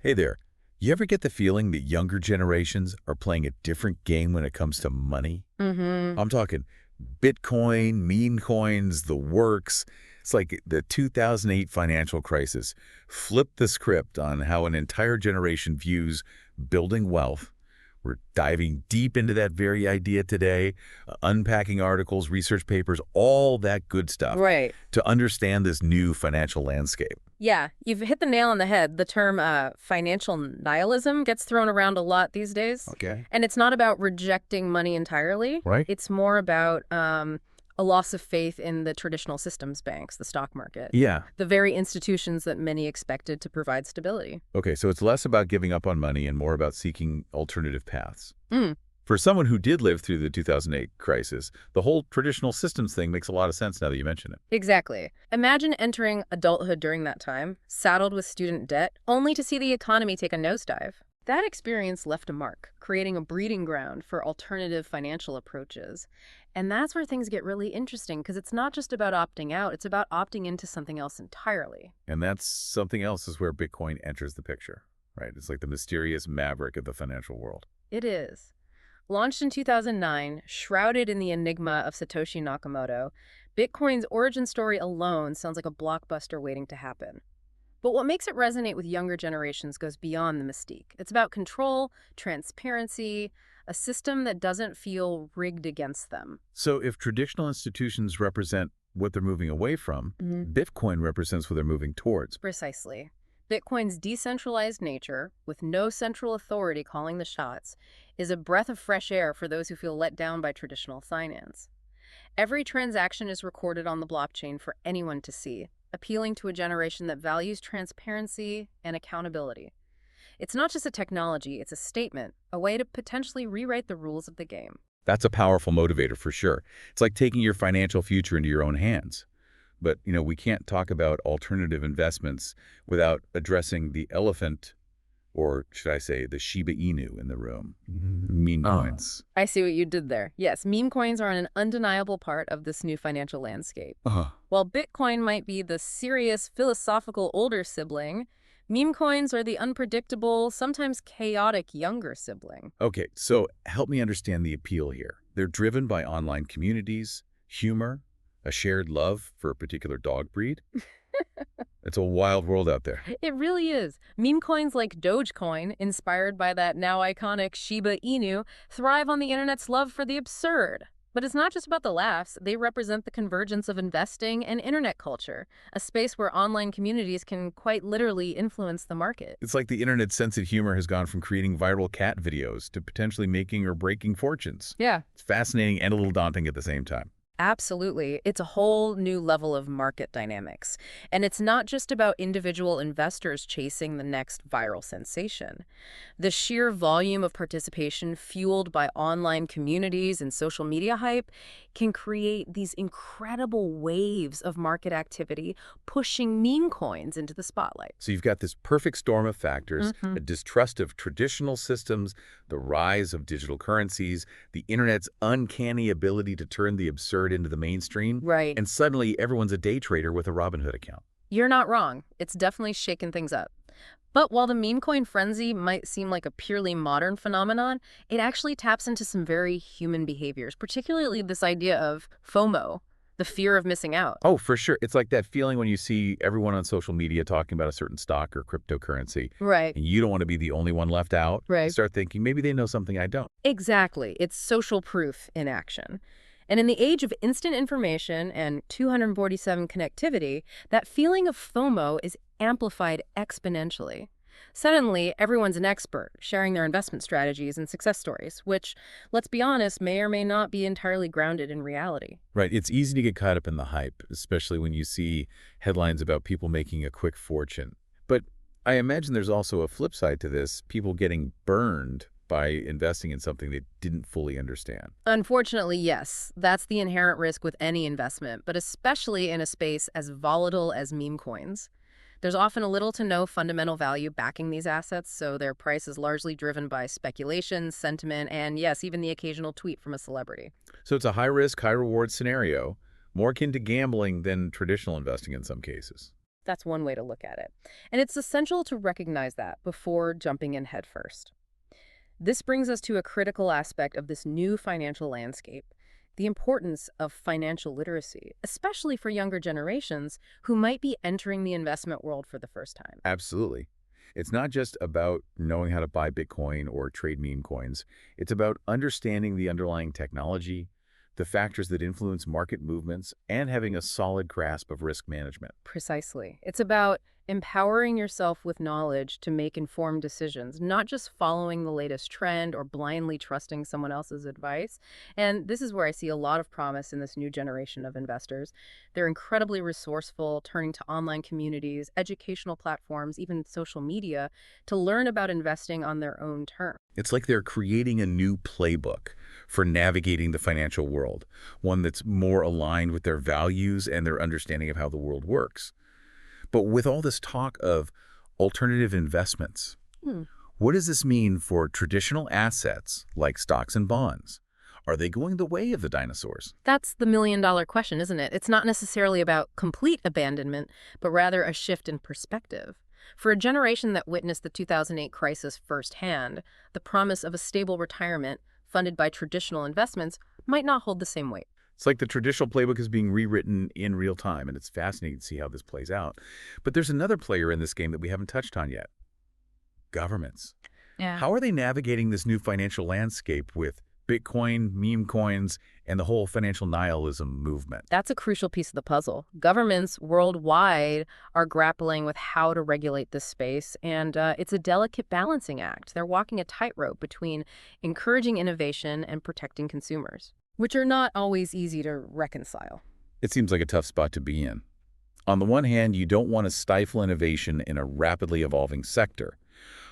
Hey there. You ever get the feeling that younger generations are playing a different game when it comes to money? Mm-hmm. I'm talking Bitcoin, meme coins, the works. It's like the 2008 financial crisis flipped the script on how an entire generation views building wealth. We're diving deep into that very idea today, unpacking articles, research papers, all that good stuff Right. to understand this new financial landscape. Yeah, you've hit the nail on the head. The term financial nihilism gets thrown around a lot these days. Okay. And it's not about rejecting money entirely. Right? It's more about a loss of faith in the traditional systems banks, the stock market, Yeah. the very institutions that many expected to provide stability. Okay, so it's less about giving up on money and more about seeking alternative paths. Mm, For someone who did live through the 2008 crisis, the whole traditional systems thing makes a lot of sense now that you mention it. exactly. Imagine entering adulthood during that time, saddled with student debt, only to see the economy take a nosedive. That experience left a mark, creating a breeding ground for alternative financial approaches. And that's where things get really interesting because it's not just about opting out, it's about opting into something else entirely. And that's something else is where Bitcoin enters the picture, right? It's like the mysterious maverick of the financial world. It is. Launched in 2009, shrouded in the enigma of Satoshi Nakamoto, Bitcoin's origin story alone sounds like a blockbuster waiting to happen. But what makes it resonate with younger generations goes beyond the mystique. It's about control, transparency, a system that doesn't feel rigged against them. So if traditional institutions represent what they're moving away from, Bitcoin represents what they're moving towards. Precisely. Bitcoin's decentralized nature, with no central authority calling the shots, is a breath of fresh air for those who feel let down by traditional finance. Every transaction is recorded on the blockchain for anyone to see, appealing to a generation that values transparency and accountability. It's not just a technology, it's a statement, a way to potentially rewrite the rules of the game. That's a powerful motivator for sure. It's like taking your financial future into your own hands. But, we can't talk about alternative investments without addressing the elephant, or should I say the Shiba Inu in the room, meme coins. I see what you did there. Yes, meme coins are an undeniable part of this new financial landscape. Uh, While Bitcoin might be the serious, philosophical older sibling, meme coins are the unpredictable, sometimes chaotic younger sibling. okay, so help me understand the appeal here. They're driven by online communities, humor, a shared love for a particular dog breed. It's a wild world out there. It really is. Meme coins like Dogecoin, inspired by that now iconic Shiba Inu, thrive on the internet's love for the absurd. But it's not just about the laughs. They represent the convergence of investing and internet culture, a space where online communities can quite literally influence the market. It's like the internet's sense of humor has gone from creating viral cat videos to potentially making or breaking fortunes. Yeah. It's fascinating and a little daunting at the same time. Absolutely. It's a whole new level of market dynamics. And it's not just about individual investors chasing the next viral sensation. The sheer volume of participation fueled by online communities and social media hype can create these incredible waves of market activity, pushing meme coins into the spotlight. So you've got this perfect storm of factors, Mhm. a distrust of traditional systems, the rise of digital currencies, the internet's uncanny ability to turn the absurd into the mainstream, Right. and suddenly everyone's a day trader with a Robinhood account. You're not wrong. It's definitely shaken things up. But while the meme coin frenzy might seem like a purely modern phenomenon, it actually taps into some very human behaviors, particularly this idea of FOMO, the fear of missing out. Oh, for sure. It's like that feeling when you see everyone on social media talking about a certain stock or cryptocurrency, Right, and you don't want to be the only one left out. You right. start thinking, maybe they know something I don't. Exactly. It's social proof in action. And in the age of instant information and 247 connectivity, that feeling of FOMO is amplified exponentially. Suddenly, everyone's an expert, sharing their investment strategies and success stories, which, let's be honest, may or may not be entirely grounded in reality. Right. It's easy to get caught up in the hype, especially when you see headlines about people making a quick fortune. But I imagine there's also a flip side to this, people getting burned by investing in something they didn't fully understand. Unfortunately, yes, that's the inherent risk with any investment, but especially in a space as volatile as meme coins. There's often a little to no fundamental value backing these assets, so their price is largely driven by speculation, sentiment, and yes, even the occasional tweet from a celebrity. So it's a high risk, high reward scenario, more akin to gambling than traditional investing in some cases. That's one way to look at it. And it's essential to recognize that before jumping in headfirst. This brings us to a critical aspect of this new financial landscape, the importance of financial literacy, especially for younger generations who might be entering the investment world for the first time. Absolutely. It's not just about knowing how to buy Bitcoin or trade meme coins. It's about understanding the underlying technology, the factors that influence market movements, and having a solid grasp of risk management. Precisely. It's about empowering yourself with knowledge to make informed decisions, not just following the latest trend or blindly trusting someone else's advice. And this is where I see a lot of promise in this new generation of investors. They're incredibly resourceful, turning to online communities, educational platforms, even social media to learn about investing on their own terms. It's like they're creating a new playbook for navigating the financial world, one that's more aligned with their values and their understanding of how the world works. But with all this talk of alternative investments, Hmm. what does this mean for traditional assets like stocks and bonds? Are they going the way of the dinosaurs? That's the million-dollar question, isn't it? It's not necessarily about complete abandonment, but rather a shift in perspective. For a generation that witnessed the 2008 crisis firsthand, the promise of a stable retirement funded by traditional investments might not hold the same weight. It's like the traditional playbook is being rewritten in real time, and it's fascinating to see how this plays out. But there's another player in this game that we haven't touched on yet: governments. Yeah. How are they navigating this new financial landscape with Bitcoin, meme coins, and the whole financial nihilism movement? That's a crucial piece of the puzzle. Governments worldwide are grappling with how to regulate this space, and it's a delicate balancing act. They're walking a tightrope between encouraging innovation and protecting consumers, which are not always easy to reconcile. It seems like a tough spot to be in. On the one hand, you don't want to stifle innovation in a rapidly evolving sector.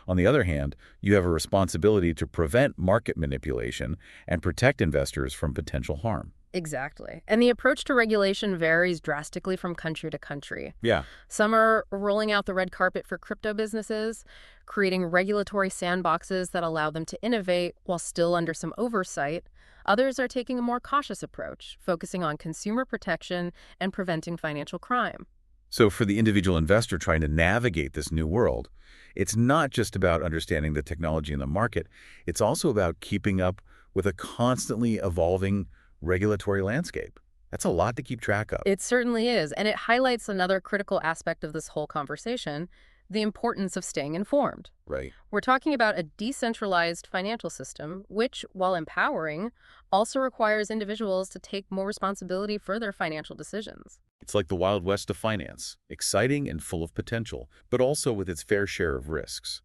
On the other hand, you have a responsibility to prevent market manipulation and protect investors from potential harm. Exactly. And the approach to regulation varies drastically from country to country. Yeah. Some are rolling out the red carpet for crypto businesses, creating regulatory sandboxes that allow them to innovate while still under some oversight. Others are taking a more cautious approach, focusing on consumer protection and preventing financial crime. So for the individual investor trying to navigate this new world, it's not just about understanding the technology in the market. It's also about keeping up with a constantly evolving regulatory landscape. That's a lot to keep track of. It certainly is, and it highlights another critical aspect of this whole conversation, the importance of staying informed. Right. We're talking about a decentralized financial system, which, while empowering, also requires individuals to take more responsibility for their financial decisions. It's like the Wild West of finance, exciting and full of potential, but also with its fair share of risks.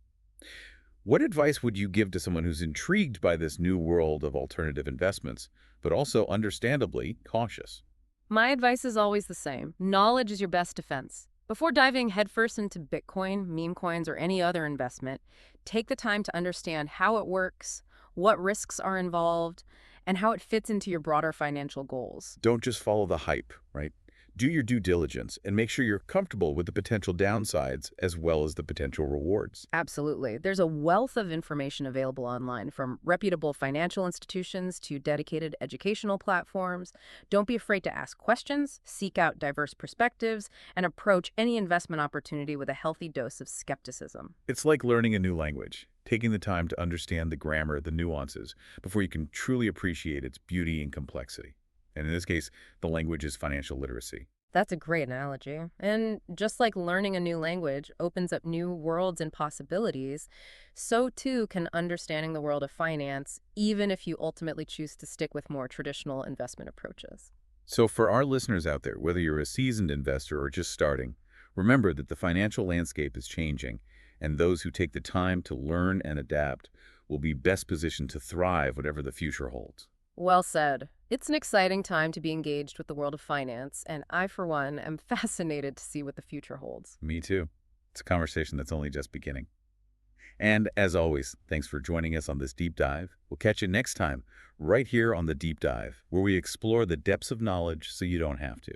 What advice would you give to someone who's intrigued by this new world of alternative investments, but also understandably cautious? My advice is always the same. Knowledge is your best defense. Before diving headfirst into Bitcoin, meme coins, or any other investment, take the time to understand how it works, what risks are involved, and how it fits into your broader financial goals. Don't just follow the hype, right? Do your due diligence and make sure you're comfortable with the potential downsides as well as the potential rewards. Absolutely. There's a wealth of information available online, from reputable financial institutions to dedicated educational platforms. Don't be afraid to ask questions, seek out diverse perspectives, and approach any investment opportunity with a healthy dose of skepticism. It's like learning a new language, taking the time to understand the grammar, the nuances, before you can truly appreciate its beauty and complexity. And in this case, the language is financial literacy. That's a great analogy. And just like learning a new language opens up new worlds and possibilities, so too can understanding the world of finance, even if you ultimately choose to stick with more traditional investment approaches. So for our listeners out there, whether you're a seasoned investor or just starting, remember that the financial landscape is changing, and those who take the time to learn and adapt will be best positioned to thrive whatever the future holds. Well said. It's an exciting time to be engaged with the world of finance, and I, for one, am fascinated to see what the future holds. Me too. It's a conversation that's only just beginning. And as always, thanks for joining us on this deep dive. We'll catch you next time, right here on The Deep Dive, where we explore the depths of knowledge so you don't have to.